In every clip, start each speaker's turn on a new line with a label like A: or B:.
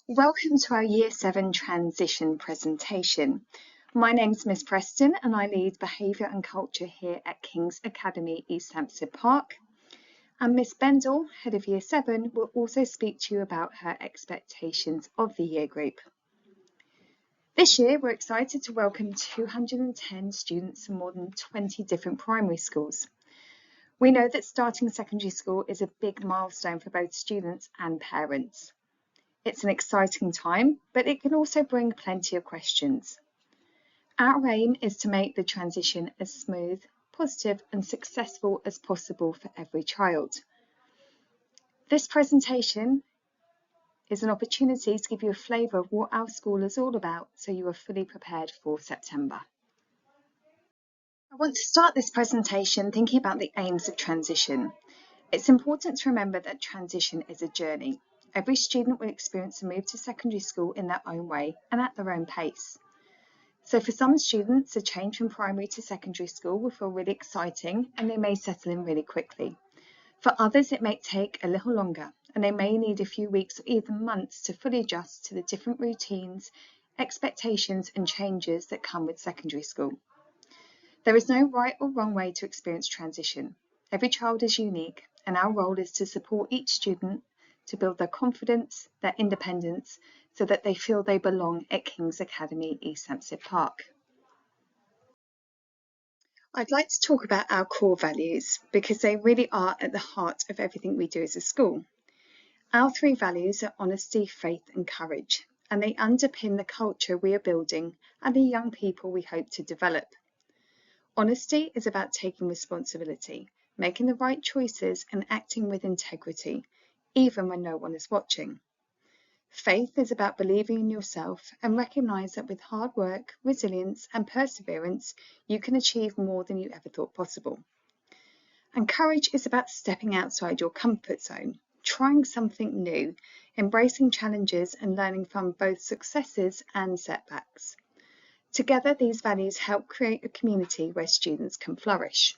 A: Welcome to our Year 7 transition presentation. My name is Ms Preston and I lead Behaviour and Culture here at King's Academy, Easthampstead Park. And Miss Bendell, Head of Year 7, will also speak to you about her expectations of the year group. This year we're excited to welcome 210 students from more than 20 different primary schools. We know that starting secondary school is a big milestone for both students and parents. It's an exciting time, but it can also bring plenty of questions. Our aim is to make the transition as smooth, positive and successful as possible for every child. This presentation is an opportunity to give you a flavour of what our school is all about, so you are fully prepared for September. I want to start this presentation thinking about the aims of transition. It's important to remember that transition is a journey. Every student will experience a move to secondary school in their own way and at their own pace. So for some students, a change from primary to secondary school will feel really exciting and they may settle in really quickly. For others, it may take a little longer and they may need a few weeks or even months to fully adjust to the different routines, expectations and changes that come with secondary school. There is no right or wrong way to experience transition. Every child is unique and our role is to support each student to build their confidence, their independence, so that they feel they belong at King's Academy, Easthampstead Park. I'd like to talk about our core values because they really are at the heart of everything we do as a school. Our three values are honesty, faith and courage, and they underpin the culture we are building and the young people we hope to develop. Honesty is about taking responsibility, making the right choices and acting with integrity, even when no one is watching. Faith is about believing in yourself and recognise that with hard work, resilience and perseverance, you can achieve more than you ever thought possible. And courage is about stepping outside your comfort zone, trying something new, embracing challenges and learning from both successes and setbacks. Together, these values help create a community where students can flourish.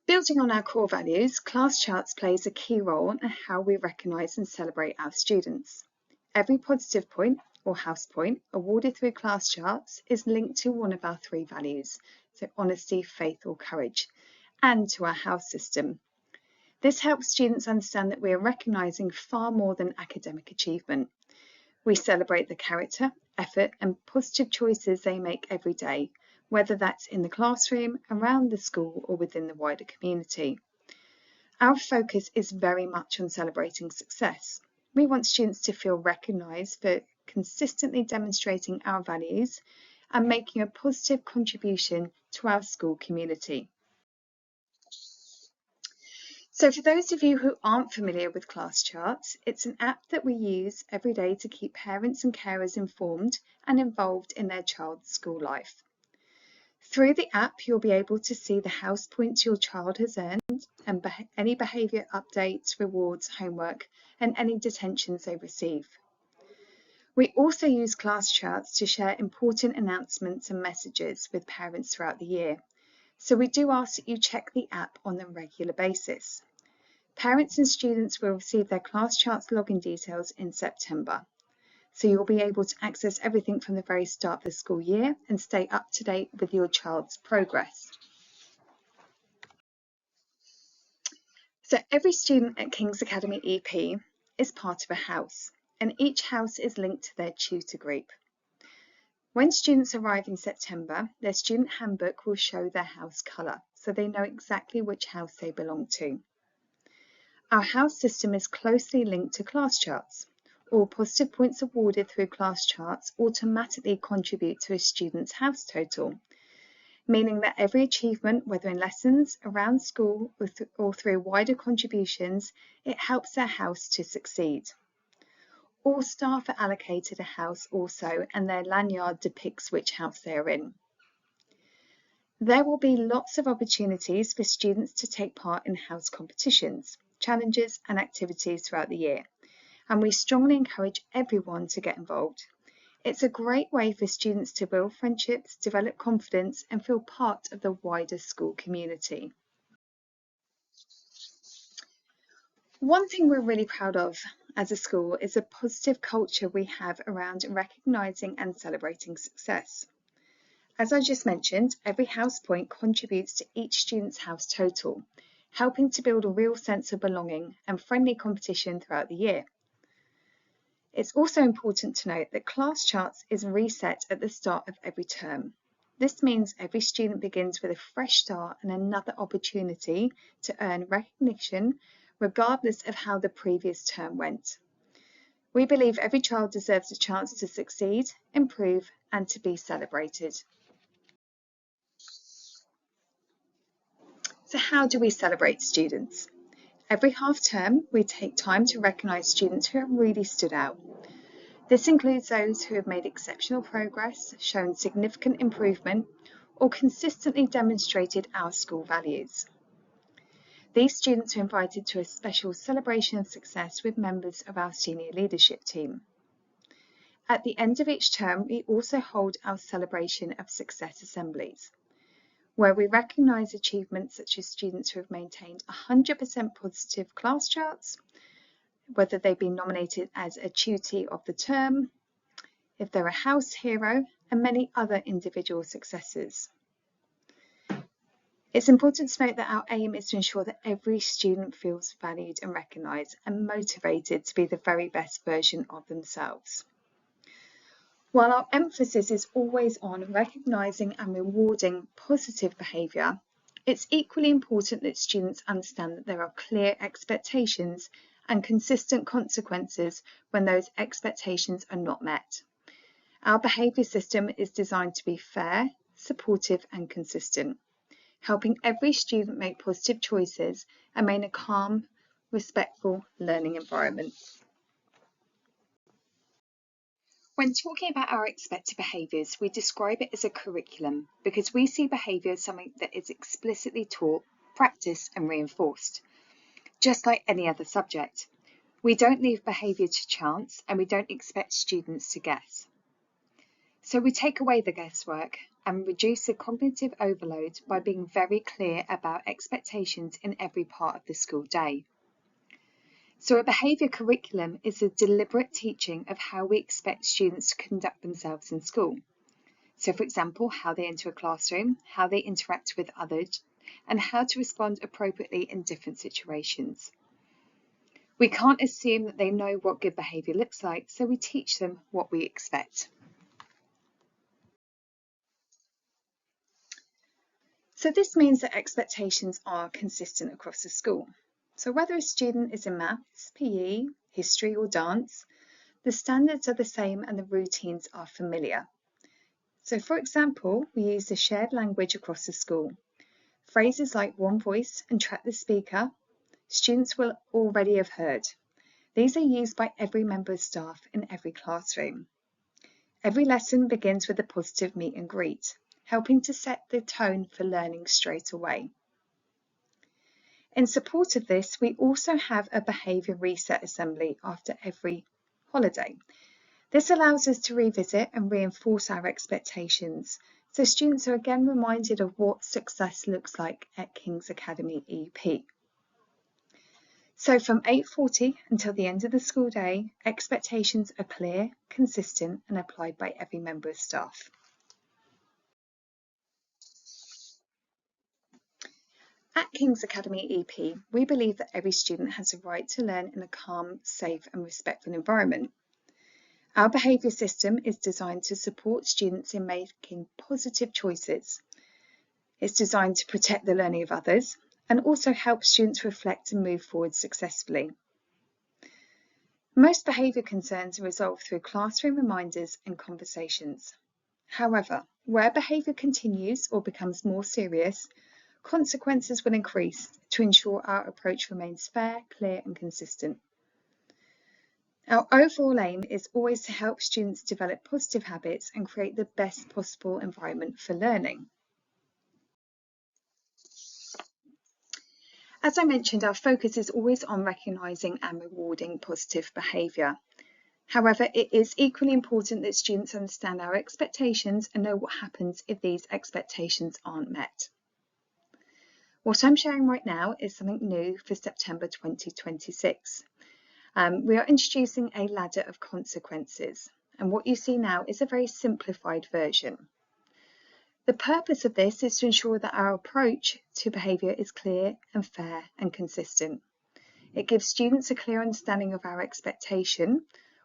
A: Building on our core values, class charts plays a key role in how we recognise and celebrate our students. Every positive point or house point awarded through class charts is linked to one of our three values, so honesty, faith or courage, and to our house system. This helps students understand that we are recognising far more than academic achievement. We celebrate the character, effort and positive choices they make every day, whether that's in the classroom, around the school or within the wider community. Our focus is very much on celebrating success. We want students to feel recognised for consistently demonstrating our values and making a positive contribution to our school community. So for those of you who aren't familiar with class charts, it's an app that we use every day to keep parents and carers informed and involved in their child's school life. Through the app, you'll be able to see the house points your child has earned and any behaviour updates, rewards, homework and any detentions they receive. We also use class charts to share important announcements and messages with parents throughout the year. So we do ask that you check the app on a regular basis. Parents and students will receive their class charts login details in September. So you'll be able to access everything from the very start of the school year and stay up to date with your child's progress. So every student at King's Academy EP is part of a house, and each house is linked to their tutor group. When students arrive in September, their student handbook will show their house colour, so they know exactly which house they belong to. Our house system is closely linked to class charts. All positive points awarded through class charts automatically contribute to a student's house total, meaning that every achievement, whether in lessons, around school or through wider contributions, it helps their house to succeed. All staff are allocated a house also, and their lanyard depicts which house they are in. There will be lots of opportunities for students to take part in house competitions, challenges and activities throughout the year, and we strongly encourage everyone to get involved. It's a great way for students to build friendships, develop confidence and feel part of the wider school community. One thing we're really proud of as a school is the positive culture we have around recognising and celebrating success. As I just mentioned, every house point contributes to each student's house total, helping to build a real sense of belonging and friendly competition throughout the year. It's also important to note that class charts is reset at the start of every term. This means every student begins with a fresh start and another opportunity to earn recognition, regardless of how the previous term went. We believe every child deserves a chance to succeed, improve, and to be celebrated. So how do we celebrate students? Every half term, we take time to recognise students who have really stood out. This includes those who have made exceptional progress, shown significant improvement, or consistently demonstrated our school values. These students are invited to a special celebration of success with members of our senior leadership team. At the end of each term, we also hold our celebration of success assemblies, where we recognise achievements such as students who have maintained 100% positive class charts, whether they've been nominated as a tutee of the term, if they're a house hero, and many other individual successes. It's important to note that our aim is to ensure that every student feels valued and recognised and motivated to be the very best version of themselves. While our emphasis is always on recognising and rewarding positive behaviour, it's equally important that students understand that there are clear expectations and consistent consequences when those expectations are not met. Our behaviour system is designed to be fair, supportive and consistent, helping every student make positive choices and maintain a calm, respectful learning environment. When talking about our expected behaviours, we describe it as a curriculum because we see behaviour as something that is explicitly taught, practiced and reinforced, just like any other subject. We don't leave behaviour to chance and we don't expect students to guess. So we take away the guesswork and reduce the cognitive overload by being very clear about expectations in every part of the school day. So a behaviour curriculum is a deliberate teaching of how we expect students to conduct themselves in school. So for example, how they enter a classroom, how they interact with others, and how to respond appropriately in different situations. We can't assume that they know what good behaviour looks like, so we teach them what we expect. So this means that expectations are consistent across the school. So whether a student is in maths, PE, history or dance, the standards are the same and the routines are familiar. So for example, we use the shared language across the school. Phrases like one voice and track the speaker, students will already have heard. These are used by every member of staff in every classroom. Every lesson begins with a positive meet and greet, helping to set the tone for learning straight away. In support of this, we also have a behaviour reset assembly after every holiday. This allows us to revisit and reinforce our expectations, so students are again reminded of what success looks like at King's Academy EP. So from 8:40 until the end of the school day, expectations are clear, consistent and applied by every member of staff. At King's Academy EP, we believe that every student has a right to learn in a calm, safe and respectful environment. Our behaviour system is designed to support students in making positive choices. It's designed to protect the learning of others and also help students reflect and move forward successfully. Most behaviour concerns are resolved through classroom reminders and conversations. However, where behaviour continues or becomes more serious, consequences will increase to ensure our approach remains fair, clear and consistent. Our overall aim is always to help students develop positive habits and create the best possible environment for learning. As I mentioned, our focus is always on recognising and rewarding positive behaviour. However, it is equally important that students understand our expectations and know what happens if these expectations aren't met. What I'm sharing right now is something new for September 2026. We are introducing a ladder of consequences, and what you see now is a very simplified version. The purpose of this is to ensure that our approach to behaviour is clear and fair and consistent. It gives students a clear understanding of our expectation,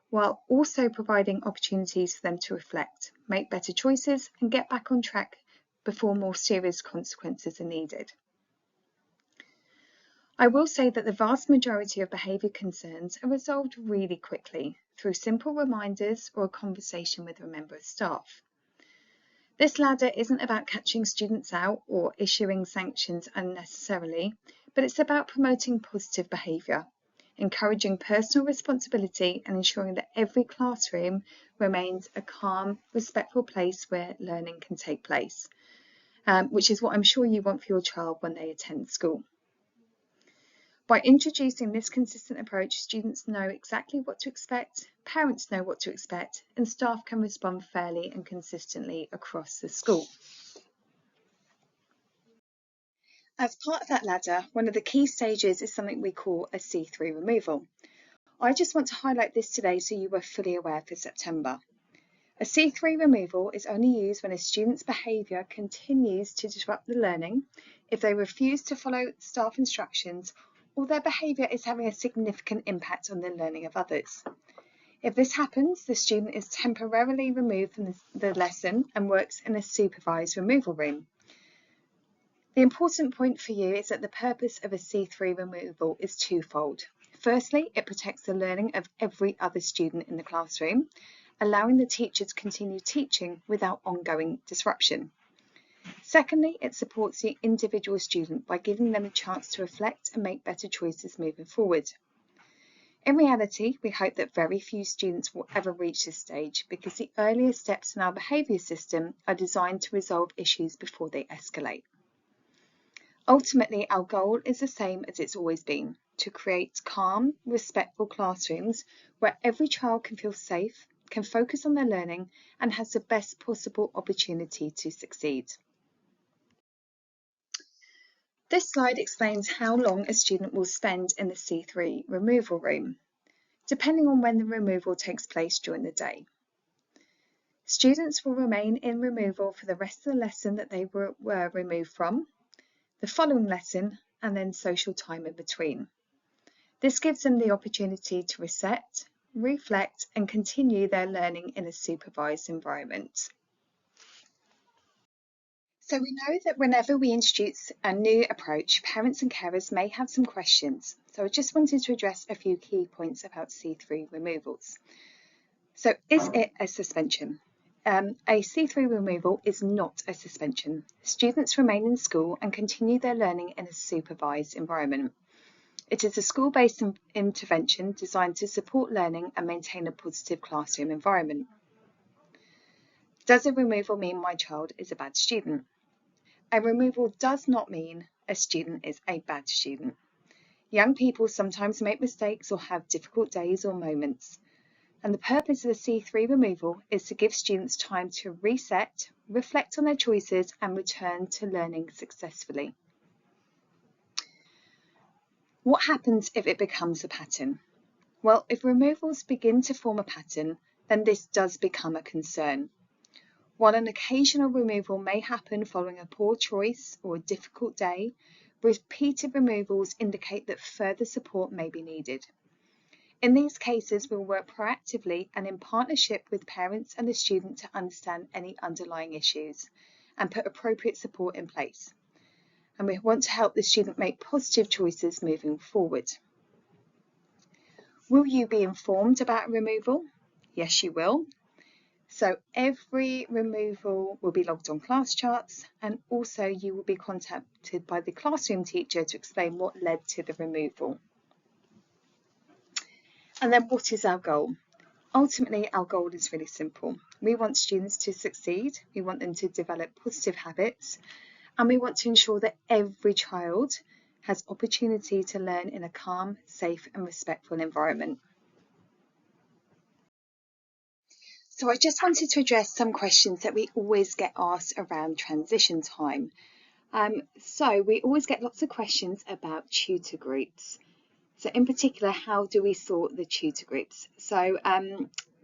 A: while also providing opportunities for them to reflect, make better choices, and get back on track before more serious consequences are needed. I will say that the vast majority of behaviour concerns are resolved really quickly through simple reminders or a conversation with a member of staff. This ladder isn't about catching students out or issuing sanctions unnecessarily, but it's about promoting positive behaviour, encouraging personal responsibility and ensuring that every classroom remains a calm, respectful place where learning can take place, which is what I'm sure you want for your child when they attend school. By introducing this consistent approach, students know exactly what to expect, parents know what to expect, and staff can respond fairly and consistently across the school. As part of that ladder, one of the key stages is something we call a C3 removal. I just want to highlight this today so you are fully aware for September. A C3 removal is only used when a student's behaviour continues to disrupt the learning, if they refuse to follow staff instructions, or their behaviour is having a significant impact on the learning of others. If this happens, the student is temporarily removed from the lesson and works in a supervised removal room. The important point for you is that the purpose of a C3 removal is twofold. Firstly, it protects the learning of every other student in the classroom, allowing the teacher to continue teaching without ongoing disruption. Secondly, it supports the individual student by giving them a chance to reflect and make better choices moving forward. In reality, we hope that very few students will ever reach this stage because the earlier steps in our behaviour system are designed to resolve issues before they escalate. Ultimately, our goal is the same as it's always been, to create calm, respectful classrooms where every child can feel safe, can focus on their learning, and has the best possible opportunity to succeed. This slide explains how long a student will spend in the C3 removal room, depending on when the removal takes place during the day. Students will remain in removal for the rest of the lesson that they were removed from, the following lesson, and then social time in between. This gives them the opportunity to reset, reflect, and continue their learning in a supervised environment. So we know that whenever we introduce a new approach, parents and carers may have some questions. So I just wanted to address a few key points about C3 removals. So is it a suspension? A C3 removal is not a suspension. Students remain in school and continue their learning in a supervised environment. It is a school-based intervention designed to support learning and maintain a positive classroom environment. Does a removal mean my child is a bad student? A removal does not mean a student is a bad student. Young people sometimes make mistakes or have difficult days or moments. And the purpose of the C3 removal is to give students time to reset, reflect on their choices, and return to learning successfully. What happens if it becomes a pattern? Well, if removals begin to form a pattern, then this does become a concern. While an occasional removal may happen following a poor choice or a difficult day, repeated removals indicate that further support may be needed. In these cases, we'll work proactively and in partnership with parents and the student to understand any underlying issues and put appropriate support in place. And we want to help the student make positive choices moving forward. Will you be informed about removal? Yes, you will. So every removal will be logged on class charts, and also you will be contacted by the classroom teacher to explain what led to the removal. And then what is our goal? Ultimately, our goal is really simple. We want students to succeed, we want them to develop positive habits, and we want to ensure that every child has opportunity to learn in a calm, safe and respectful environment. So I just wanted to address some questions that we always get asked around transition time. So we always get lots of questions about tutor groups. So in particular, how do we sort the tutor groups? So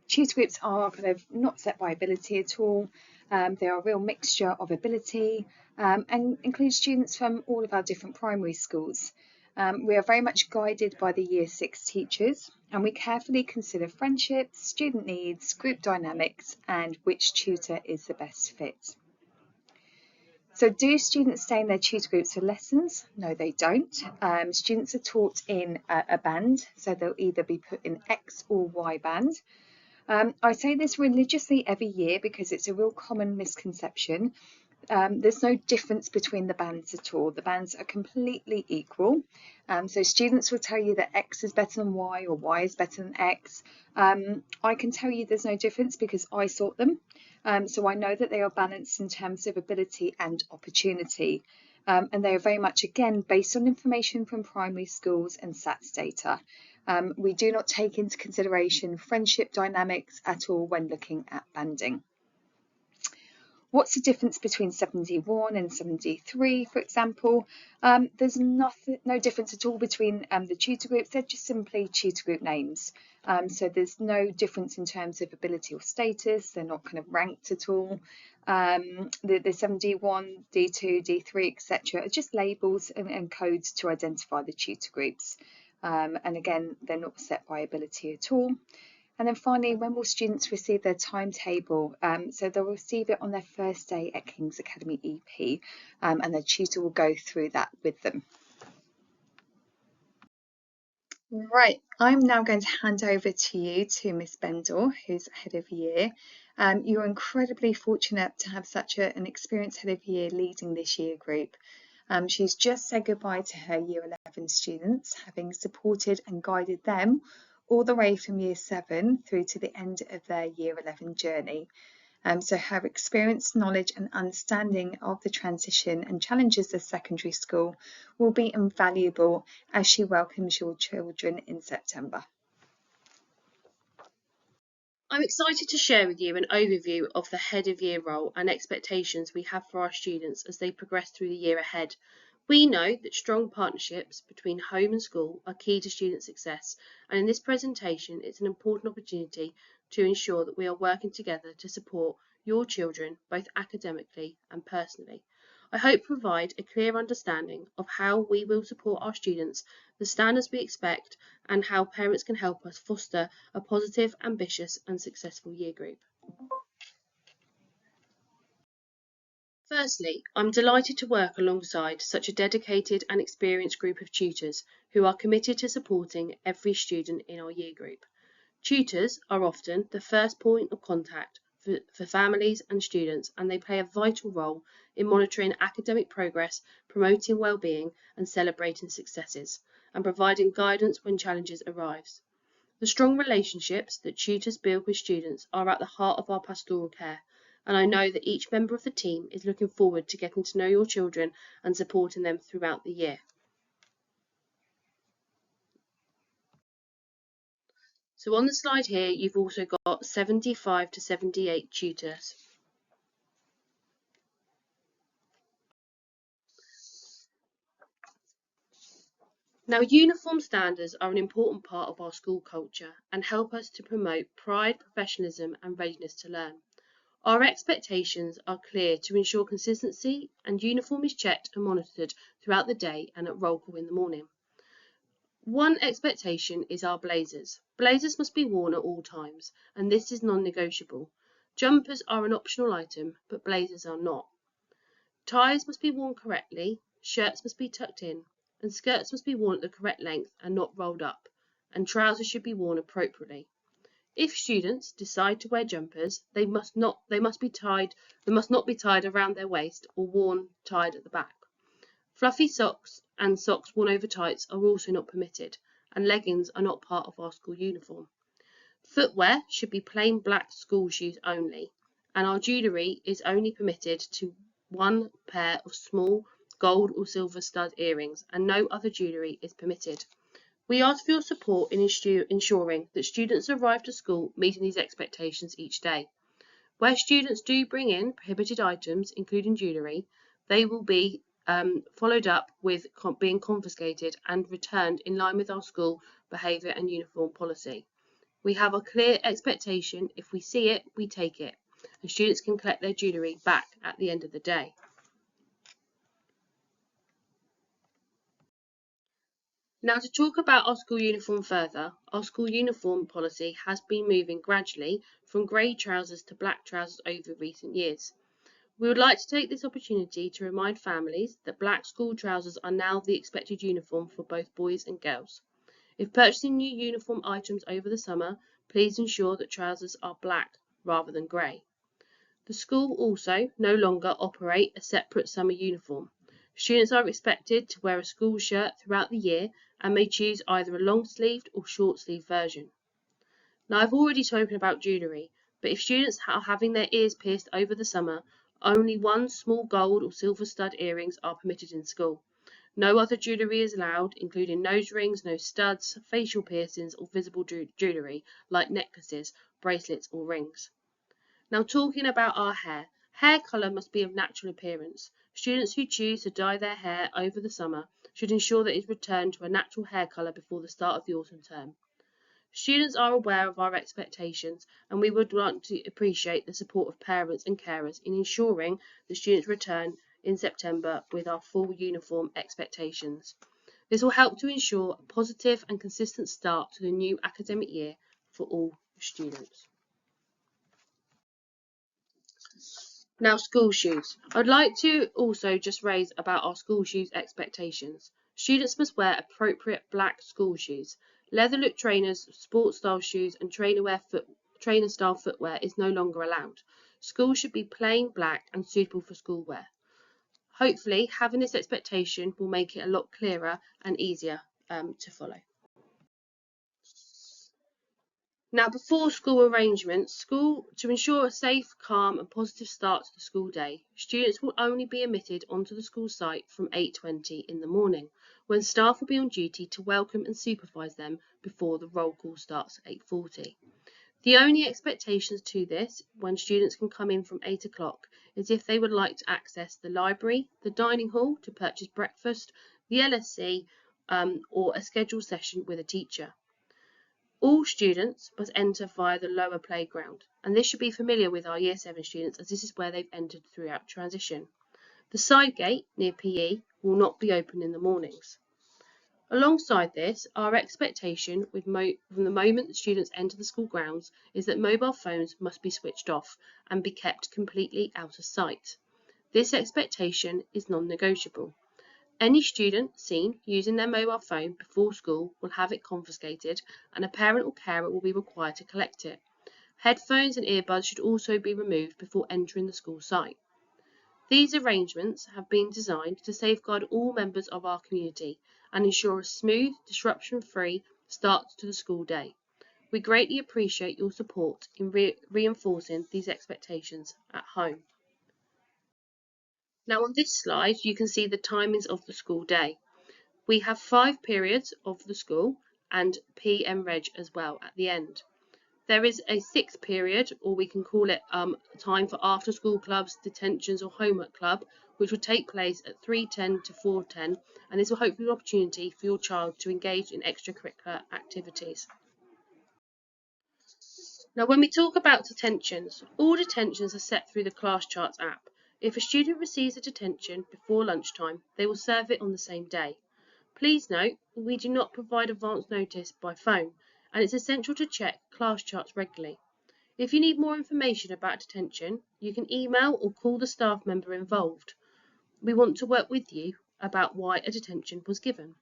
A: tutor groups are kind of not set by ability at all. They are a real mixture of ability and include students from all of our different primary schools. We are very much guided by the Year 6 teachers, and we carefully consider friendships, student needs, group dynamics, and which tutor is the best fit. So do students stay in their tutor groups for lessons? No, they don't. Students are taught in a band, so they'll either be put in X or Y band. I say this religiously every year because it's a real common misconception. There's no difference between the bands at all. The bands are completely equal. So students will tell you that X is better than Y or Y is better than X. I can tell you there's no difference because I sort them. So I know that they are balanced in terms of ability and opportunity. And they are very much, again, based on information from primary schools and SATs data. We do not take into consideration friendship dynamics at all when looking at banding. What's the difference between 71 and 73, for example? There's no difference at all between the tutor groups. They're just simply tutor group names. So there's no difference in terms of ability or status. They're not kind of ranked at all. The 71, D2, D3, etc. are just labels and codes to identify the tutor groups. And again, they're not set by ability at all. And then finally, when will students receive their timetable? So they'll receive it on their first day at King's Academy EP, and their tutor will go through that with them. Right, I'm now going to hand over to you to Miss Bendell, who's Head of Year. You're incredibly fortunate to have such an experienced Head of Year leading this year group. She's just said goodbye to her Year 11 students, having supported and guided them all the way from Year 7 through to the end of their Year 11 journey. So her experience, knowledge and understanding of the transition and challenges of secondary school will be invaluable as she welcomes your children in September.
B: I'm excited to share with you an overview of the Head of Year role and expectations we have for our students as they progress through the year ahead. We know that strong partnerships between home and school are key to student success, and in this presentation it's an important opportunity to ensure that we are working together to support your children both academically and personally. I hope to provide a clear understanding of how we will support our students, the standards we expect, and how parents can help us foster a positive, ambitious and successful year group. Firstly, I'm delighted to work alongside such a dedicated and experienced group of tutors who are committed to supporting every student in our year group. Tutors are often the first point of contact for families and students, and they play a vital role in monitoring academic progress, promoting well-being and celebrating successes, and providing guidance when challenges arise. The strong relationships that tutors build with students are at the heart of our pastoral care, and I know that each member of the team is looking forward to getting to know your children and supporting them throughout the year. So on the slide here, you've also got 75 to 78 tutors. Now, uniform standards are an important part of our school culture and help us to promote pride, professionalism and readiness to learn. Our expectations are clear to ensure consistency, and uniform is checked and monitored throughout the day and at roll call in the morning. One expectation is our blazers. Blazers must be worn at all times, and this is non-negotiable. Jumpers are an optional item, but blazers are not. Ties must be worn correctly, shirts must be tucked in, and skirts must be worn at the correct length and not rolled up, and trousers should be worn appropriately. If students decide to wear jumpers, they must not be tied around their waist or worn tied at the back. Fluffy socks and socks worn over tights are also not permitted, and leggings are not part of our school uniform. Footwear should be plain black school shoes only, and our jewellery is only permitted to one pair of small gold or silver stud earrings, and no other jewellery is permitted. We ask for your support in ensuring that students arrive to school meeting these expectations each day. Where students do bring in prohibited items, including jewellery, they will be followed up with being confiscated and returned in line with our school behaviour and uniform policy. We have a clear expectation: if we see it, we take it, and students can collect their jewellery back at the end of the day. Now, to talk about our school uniform further, our school uniform policy has been moving gradually from grey trousers to black trousers over recent years. We would like to take this opportunity to remind families that black school trousers are now the expected uniform for both boys and girls. If purchasing new uniform items over the summer, please ensure that trousers are black rather than grey. The school also no longer operate a separate summer uniform. Students are expected to wear a school shirt throughout the year and may choose either a long-sleeved or short-sleeved version. Now, I've already spoken about jewellery, but if students are having their ears pierced over the summer, only one small gold or silver stud earrings are permitted in school. No other jewellery is allowed, including nose rings, no studs, facial piercings, or visible jewellery like necklaces, bracelets, or rings. Now, talking about our hair colour must be of natural appearance. Students who choose to dye their hair over the summer should ensure that it is returned to a natural hair colour before the start of the autumn term. Students are aware of our expectations, and we would like to appreciate the support of parents and carers in ensuring the students return in September with our full uniform expectations. This will help to ensure a positive and consistent start to the new academic year for all students. Now, school shoes. I'd like to also just raise about our school shoes expectations. Students must wear appropriate black school shoes. Leather look trainers, sports style shoes and trainer style footwear is no longer allowed. School should be plain black and suitable for school wear. Hopefully, having this expectation will make it a lot clearer and easier to follow. Now, before school arrangements, to ensure a safe, calm and positive start to the school day, students will only be admitted onto the school site from 8:20 in the morning, when staff will be on duty to welcome and supervise them before the roll call starts at 8:40. The only expectations to this, when students can come in from 8 o'clock, is if they would like to access the library, the dining hall to purchase breakfast, the LSC, or a scheduled session with a teacher. All students must enter via the lower playground, and this should be familiar with our Year 7 students, as this is where they've entered throughout transition. The side gate near PE will not be open in the mornings. Alongside this, our expectation from the moment the students enter the school grounds is that mobile phones must be switched off and be kept completely out of sight. This expectation is non-negotiable. Any student seen using their mobile phone before school will have it confiscated, and a parent or carer will be required to collect it. Headphones and earbuds should also be removed before entering the school site. These arrangements have been designed to safeguard all members of our community and ensure a smooth, disruption-free start to the school day. We greatly appreciate your support in reinforcing these expectations at home. Now, on this slide, you can see the timings of the school day. We have 5 periods of the school and PM Reg as well at the end. There is a 6th period, or we can call it time for after school clubs, detentions or homework club, which will take place at 3:10 to 4:10, and this will hopefully be an opportunity for your child to engage in extracurricular activities. Now, when we talk about detentions, all detentions are set through the Class Charts app. If a student receives a detention before lunchtime, they will serve it on the same day. Please note, we do not provide advance notice by phone, and it's essential to check class charts regularly. If you need more information about detention, you can email or call the staff member involved. We want to work with you about why a detention was given.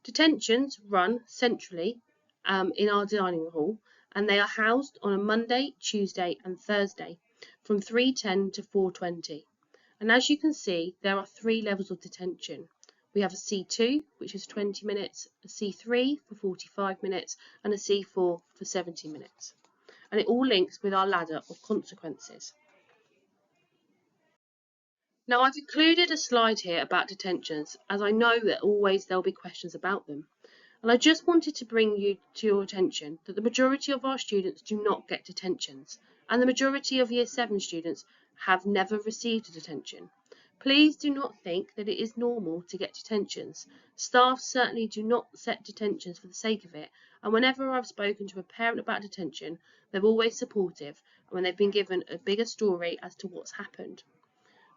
B: Detentions run centrally in our dining hall, and they are housed on a Monday, Tuesday and Thursday from 3:10 to 4:20. And as you can see, there are 3 levels of detention. We have a C2, which is 20 minutes, a C3 for 45 minutes, and a C4 for 70 minutes. And it all links with our ladder of consequences. Now, I've included a slide here about detentions, as I know that always there'll be questions about them. And I just wanted to bring you to your attention that the majority of our students do not get detentions, and the majority of Year 7 students have never received a detention. Please do not think that it is normal to get detentions. Staff certainly do not set detentions for the sake of it, and whenever I've spoken to a parent about detention, they're always supportive when they've been given a bigger story as to what's happened.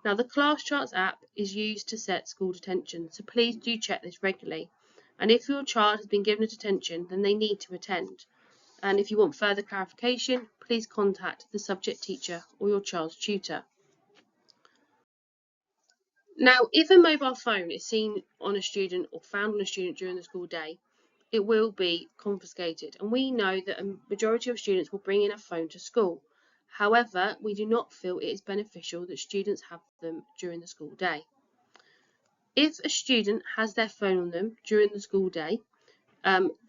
B: Now, the Class Charts app is used to set school detention, so please do check this regularly. And if your child has been given a detention, then they need to attend. And if you want further clarification, please contact the subject teacher or your child's tutor. Now, if a mobile phone is seen on a student or found on a student during the school day, it will be confiscated. And we know that a majority of students will bring in a phone to school. However, we do not feel it is beneficial that students have them during the school day. If a student has their phone on them during the school day,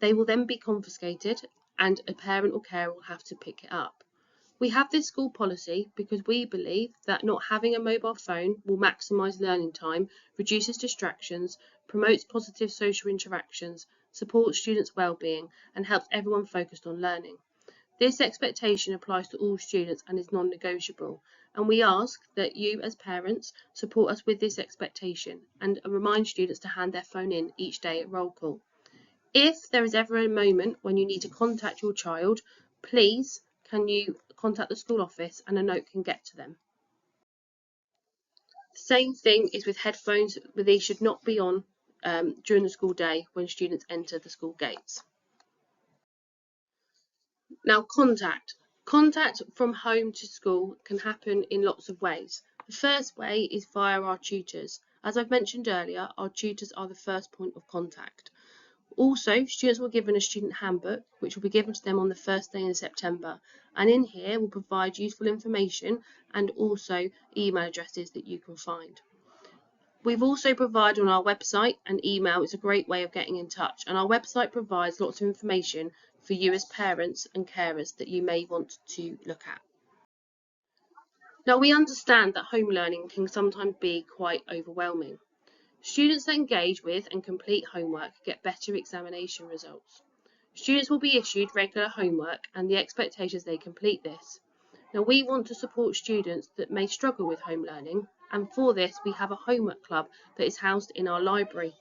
B: they will then be confiscated and a parent or carer will have to pick it up. We have this school policy because we believe that not having a mobile phone will maximise learning time, reduces distractions, promotes positive social interactions, supports students' well-being and helps everyone focused on learning. This expectation applies to all students and is non-negotiable, and we ask that you as parents support us with this expectation and remind students to hand their phone in each day at roll call. If there is ever a moment when you need to contact your child, please can you contact the school office and a note can get to them. The same thing is with headphones, but these should not be on during the school day when students enter the school gates. Now, contact from home to school can happen in lots of ways. The first way is via our tutors. As I've mentioned earlier, our tutors are the first point of contact. Also, students were given a student handbook, which will be given to them on the first day in September, and in here will provide useful information and also email addresses that you can find. We've also provided on our website, and email is a great way of getting in touch, and our website provides lots of information for you as parents and carers that you may want to look at. Now, we understand that home learning can sometimes be quite overwhelming. Students that engage with and complete homework get better examination results. Students will be issued regular homework and the expectation is they complete this. Now, we want to support students that may struggle with home learning, and for this we have a homework club that is housed in our library,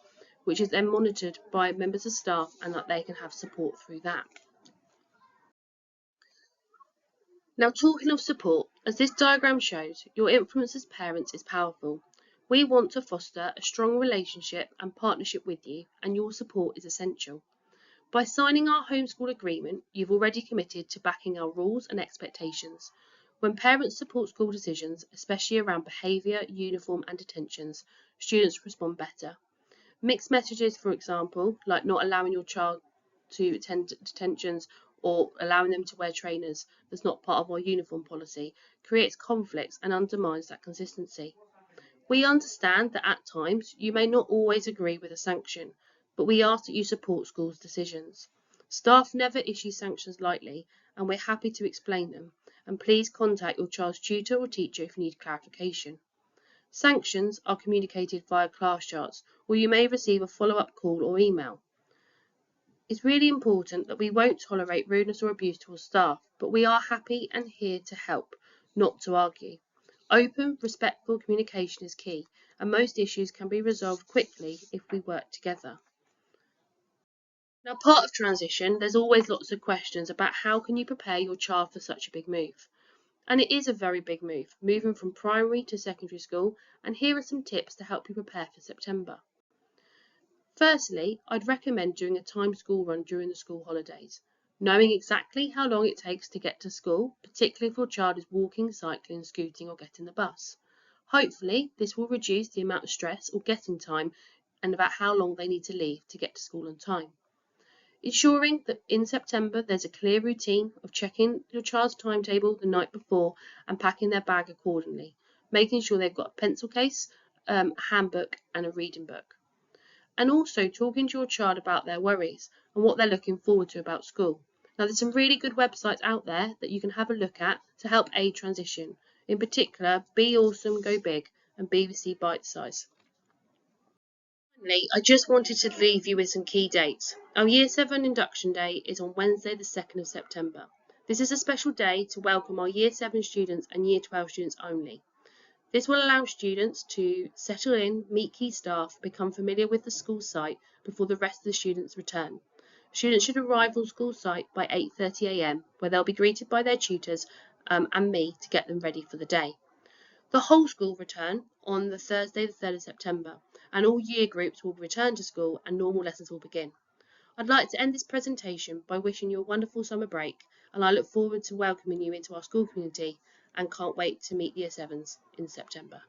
B: which is then monitored by members of staff and that they can have support through that. Now, talking of support, as this diagram shows, your influence as parents is powerful. We want to foster a strong relationship and partnership with you, and your support is essential. By signing our homeschool agreement, you've already committed to backing our rules and expectations. When parents support school decisions, especially around behaviour, uniform and detentions, students respond better. Mixed messages, for example, like not allowing your child to attend detentions or allowing them to wear trainers that's not part of our uniform policy, creates conflicts and undermines that consistency. We understand that at times you may not always agree with a sanction, but we ask that you support schools' decisions. Staff never issue sanctions lightly, and we're happy to explain them, and please contact your child's tutor or teacher if you need clarification. Sanctions are communicated via class charts, or you may receive a follow-up call or email. It's really important that we won't tolerate rudeness or abuse towards staff, but we are happy and here to help, not to argue. Open, respectful communication is key, and most issues can be resolved quickly if we work together. Now, part of transition, there's always lots of questions about how can you prepare your child for such a big move. And it is a very big move, moving from primary to secondary school, and here are some tips to help you prepare for September. Firstly, I'd recommend doing a timed school run during the school holidays. Knowing exactly how long it takes to get to school, particularly if your child is walking, cycling, scooting or getting the bus. Hopefully, this will reduce the amount of stress or getting time and about how long they need to leave to get to school on time. Ensuring that in September there's a clear routine of checking your child's timetable the night before and packing their bag accordingly, making sure they've got a pencil case, a handbook and a reading book. And also talking to your child about their worries and what they're looking forward to about school. Now, there's some really good websites out there that you can have a look at to help aid transition. In particular, Be Awesome, Go Big and BBC Bite Size. Finally, I just wanted to leave you with some key dates. Our Year 7 induction day is on Wednesday the 2nd of September. This is a special day to welcome our Year 7 students and Year 12 students only. This will allow students to settle in, meet key staff, become familiar with the school site before the rest of the students return. Students should arrive on school site by 8:30 a.m, where they'll be greeted by their tutors and me to get them ready for the day. The whole school return on the Thursday, the 3rd of September, and all year groups will return to school and normal lessons will begin. I'd like to end this presentation by wishing you a wonderful summer break, and I look forward to welcoming you into our school community and can't wait to meet Year 7s in September.